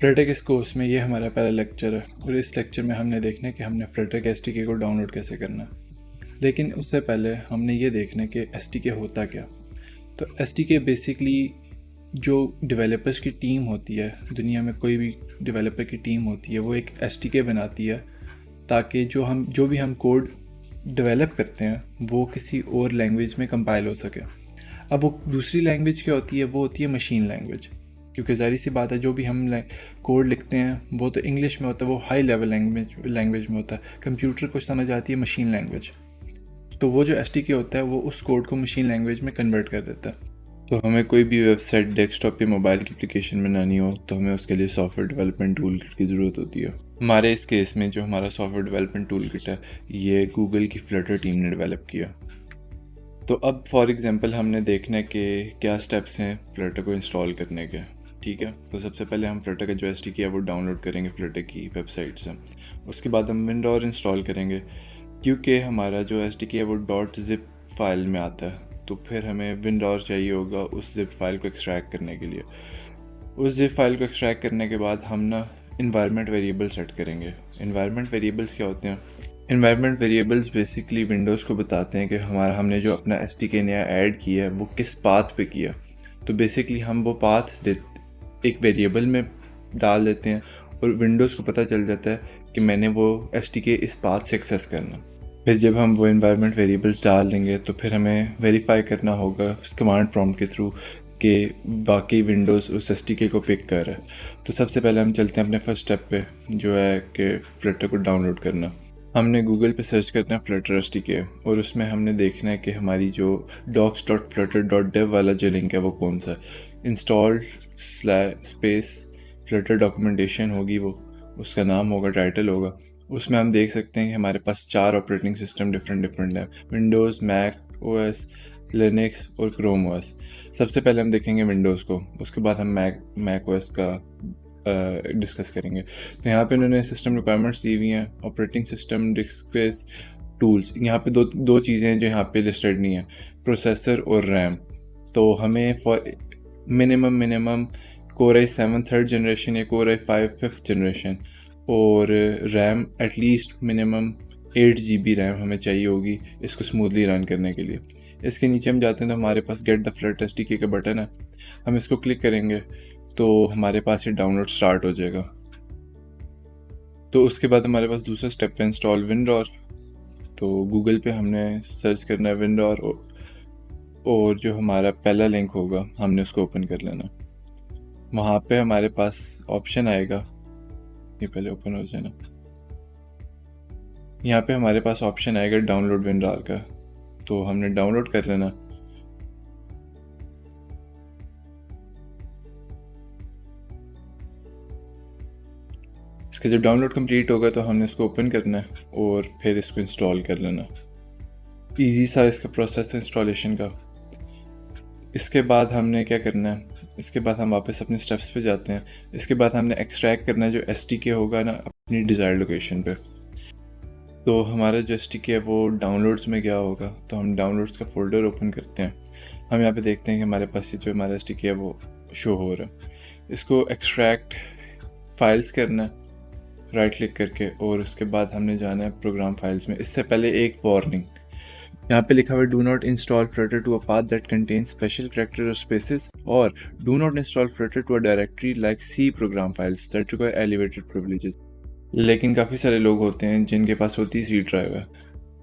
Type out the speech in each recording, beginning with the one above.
Flutter इस course में ये हमारा पहला लेक्चर है और इस लेक्चर में हमने देखना है कि हमने फ्लटर के एसटीके को डाउनलोड कैसे करना है। लेकिन उससे पहले हमने ये देखना है कि एसटीके होता क्या। तो एसटीके बेसिकली जो डेवलपर्स की टीम होती है, दुनिया में कोई भी डेवलपर की टीम होती है, वो एक एसटीके बनाती है ताकि जो भी हम कोड डेवलप करते हैं वो किसी और लैंग्वेज में कंपाइल हो सके। अब वो दूसरी लैंग्वेज क्या होती है, वो होती है मशीन लैंग्वेज, क्योंकि ज़ाहिर सी बात है जो भी हम कोड लिखते हैं वो तो इंग्लिश में होता है, वो हाई लेवल लैंग्वेज में होता है। कंप्यूटर को समझ आती है मशीन लैंग्वेज, तो वो जो एसटीके होता है वो उस कोड को मशीन लैंग्वेज में कन्वर्ट कर देता है। तो हमें कोई भी वेबसाइट डेस्कटॉप या मोबाइल की एप्लीकेशन बनानी हो तो हमें उसके लिए सॉफ्टवेयर डेवलपमेंट टूल किट की ज़रूरत होती है। हमारे इस केस में जो हमारा सॉफ्टवेयर डेवलपमेंट टूल किट है ये गूगल की फ्लटर टीम ने डेवलप किया। तो अब फॉर एग्ज़ाम्पल हमने देखना है कि क्या स्टेप्स हैं फ्लटर को इंस्टॉल करने के। ठीक है, तो सबसे पहले हम फ्लटर का जो एसटीके है वो डाउनलोड करेंगे फ्लटर की वेबसाइट से। उसके बाद हम विंडोर इंस्टॉल करेंगे, क्योंकि हमारा जो एसटीके है वो .zip फाइल में आता है, तो फिर हमें विंडोर चाहिए होगा उस जिप फाइल को एक्सट्रैक्ट करने के लिए। उस जिप फाइल को एक्सट्रैक्ट करने के बाद हम ना इन्वायरमेंट वेरिएबल सेट करेंगे। इन्वायरमेंट वेरिएबल्स क्या होते हैं? इन्वायरमेंट वेरिएबल्स बेसिकली विंडोज़ को बताते हैं कि हमने जो अपना एसटीके नया ऐड किया है वो किस पाथ पे किया। तो बेसिकली हम वो पाथ एक वेरिएबल में डाल देते हैं और विंडोज़ को पता चल जाता है कि मैंने वो एसटीके इस पाथ से एक्सेस करना। फिर जब हम वो इन्वायरमेंट वेरिएबल्स डाल देंगे तो फिर हमें वेरीफाई करना होगा इस कमांड प्रॉम्प्ट के थ्रू कि वाकई विंडोज़ उस एसटीके को पिक कर रहा है। तो सबसे पहले हम चलते हैं अपने फर्स्ट स्टेप पे, जो है कि फ्लटर को डाउनलोड करना। हमने गूगल पे सर्च करना है फ्लटर एसटीके और उसमें हमने देखना है कि हमारी जो docs.flutter.dev वाला जो लिंक है वो कौन सा है। इंस्टॉल स्पेस फ्लटर डॉक्यूमेंटेशन होगी, वो उसका नाम होगा, टाइटल होगा। उसमें हम देख सकते हैं कि हमारे पास 4 ऑपरेटिंग सिस्टम डिफरेंट हैं, विंडोज़, मैक ओएस, लिनक्स और क्रोम ओएस। सबसे पहले हम देखेंगे विंडोज़ को, उसके बाद हम मैक ओएस का डिस्कस करेंगे। तो यहाँ पे उन्होंने सिस्टम रिक्वायरमेंट्स दी हुई हैं, operating system, disc space, tools. यहाँ पे दो चीज़ें हैं जो यहाँ पे लिस्टेड नहीं है, प्रोसेसर और रैम। तो हमें for minimum core i7 third generation या कोर i5 फिफ्थ जनरेशन और RAM at least minimum 8 GB RAM हमें चाहिए होगी इसको स्मूथली रन करने के लिए। इसके नीचे हम जाते हैं तो हमारे पास गेट द फ्लटर एसटीके का बटन है, हम इसको क्लिक करेंगे तो हमारे पास ये डाउनलोड स्टार्ट हो जाएगा। तो उसके बाद हमारे पास दूसरा स्टेप है इंस्टॉल विंडोर। तो गूगल पे हमने सर्च करना है विंडोर और जो हमारा पहला लिंक होगा हमने उसको ओपन कर लेना। वहाँ पे हमारे पास ऑप्शन आएगा, ये पहले ओपन हो जाए ना, यहाँ पे हमारे पास ऑप्शन आएगा डाउनलोड विंडोर का, तो हमने डाउनलोड कर लेना। इसका जब डाउनलोड कंप्लीट होगा तो हमने इसको ओपन करना है और फिर इसको इंस्टॉल कर लेना। इजी सा इसका प्रोसेस है इंस्टॉलेशन का। इसके बाद हमने क्या करना है, इसके बाद हम वापस अपने स्टेप्स पे जाते हैं। इसके बाद हमने एक्सट्रैक्ट करना है जो एसटीके होगा ना अपनी डिज़ायर्ड लोकेशन पे। तो हमारा जो एसटीके है वो डाउनलोड्स में गया होगा, तो हम डाउनलोड्स का फोल्डर ओपन करते हैं। हम यहाँ पे देखते हैं कि हमारे पास ये जो हमारा एसटीके है वो शो हो रहा है। इसको एक्सट्रैक्ट फाइल्स करना है राइट क्लिक करके और उसके बाद हमने जाना है प्रोग्राम फाइल्स में। इससे पहले एक वार्निंग, यहाँ पे लिखा हुआ है do not install Flutter to a path that contain special character और स्पेसेस, और do not install Flutter to a directory like C program files that require elevated privileges. लेकिन काफ़ी सारे लोग होते हैं जिनके पास होती सी ड्राइव है,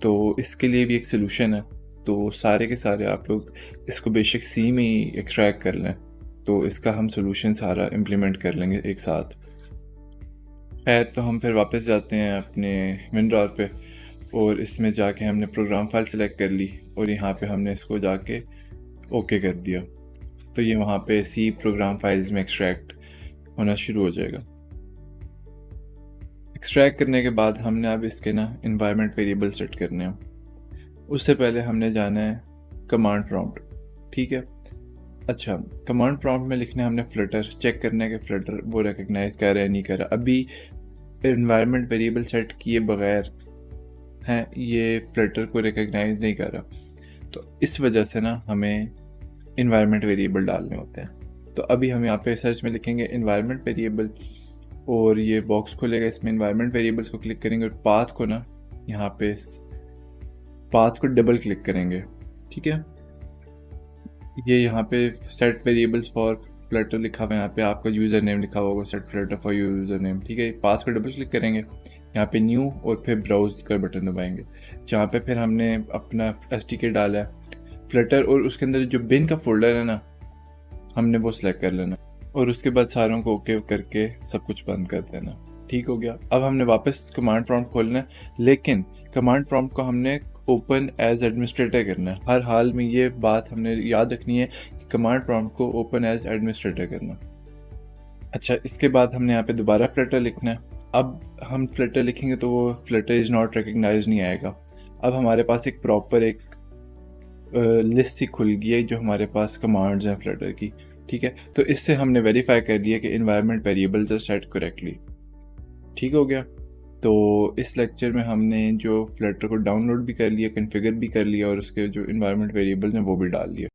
तो इसके लिए भी एक सोल्यूशन है। तो सारे के सारे आप लोग इसको बेशक सी में ही एक्सट्रैक्ट कर लें, तो इसका हम सोल्यूशन सारा इम्प्लीमेंट कर लेंगे एक साथ। खैर, तो हम फिर वापस जाते हैं अपने विंडोर पे और इसमें जाके हमने प्रोग्राम फाइल सेलेक्ट कर ली और यहाँ पे हमने इसको जाके ओके कर दिया, तो ये वहाँ पे सी प्रोग्राम फाइल्स में एक्सट्रैक्ट होना शुरू हो जाएगा। एक्सट्रैक्ट करने के बाद हमने अब इसके ना इन्वायरमेंट वेरिएबल सेट करने हैं। उससे पहले हमने जाना है कमांड प्रॉम्प्ट। ठीक है, अच्छा, कमांड प्रॉम्प्ट में लिखना है हमने फ्लटर, चेक करना है कि फ्लटर वो रिकग्नाइज कर रहा है नहीं कर रहा। अभी इन्वायरमेंट वेरिएबल सेट किए बगैर हैं ये फ्लटर को रिकग्नाइज नहीं कर रहा, तो इस वजह से ना हमें इन्वायरमेंट वेरिएबल डालने होते हैं। तो अभी हम यहाँ पे सर्च में लिखेंगे इन्वायरमेंट वेरिएबल और ये बॉक्स खुलेगा, इसमें इन्वायरमेंट वेरिएबल्स को क्लिक करेंगे और पाथ को ना यहाँ पे पाथ को डबल क्लिक करेंगे। ठीक है, ये यहाँ पे सेट वेरिएबल्स फॉर फ्लटर लिखा हुआ है, यहाँ पे आपका यूज़र नेम लिखा हुआ होगा, set Flutter for user name. ठीक है, पाथ को डबल क्लिक करेंगे, यहाँ पे न्यू और फिर ब्राउज का बटन दबाएंगे, जहाँ पे फिर हमने अपना SDK डाला है फ्लटर और उसके अंदर जो बिन का फोल्डर है ना हमने वो सिलेक्ट कर लेना और उसके बाद सारों को ओके करके सब कुछ बंद कर देना। ठीक हो गया। अब हमने वापस कमांड प्रॉम्प्ट खोलना है, लेकिन कमांड प्रॉम्प्ट को हमने ओपन एज एडमिनिस्ट्रेटर करना है। हर हाल में ये बात हमने याद रखनी है कि कमांड प्रॉम्प्ट को ओपन एज एडमिनिस्ट्रेटर करना। अच्छा, इसके बाद हमने यहाँ पे दोबारा फ्लटर लिखना है। अब हम फ्लटर लिखेंगे तो वो फ्लटर इज़ नॉट रिकग्नाइज नहीं आएगा। अब हमारे पास एक प्रॉपर एक लिस्ट सी खुल गई है जो हमारे पास कमांड्स हैं फ्लटर की। ठीक है, तो इससे हमने वेरीफाई कर लिया कि environment variables are set correctly. ठीक हो गया। तो इस लेक्चर में हमने जो फ्लटर को डाउनलोड भी कर लिया, कॉन्फ़िगर भी कर लिया और उसके जो इन्वायरमेंट वेरिएबल्स हैं वो भी डाल लिया।